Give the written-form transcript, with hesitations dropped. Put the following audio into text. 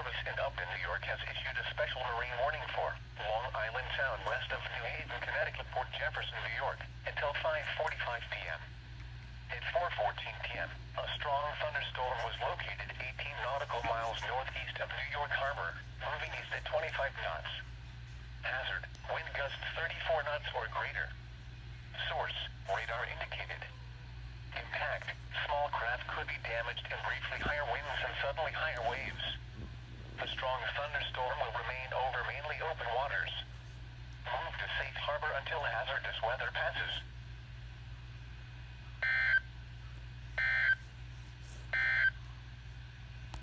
Service in Upton, New York has issued a special marine warning for Long Island Sound west of New Haven, Connecticut, Port Jefferson, New York, until 5:45 p.m. At 4:14 p.m., a strong thunderstorm was located 18 nautical miles northeast of New York Harbor, moving east at 25 knots. Hazard, wind gusts 34 knots or greater. Source, radar indicated. Impact, small craft could be damaged and briefly higher winds and suddenly higher waves. The strong thunderstorm will remain over mainly open waters. Move to safe harbor until hazardous weather passes.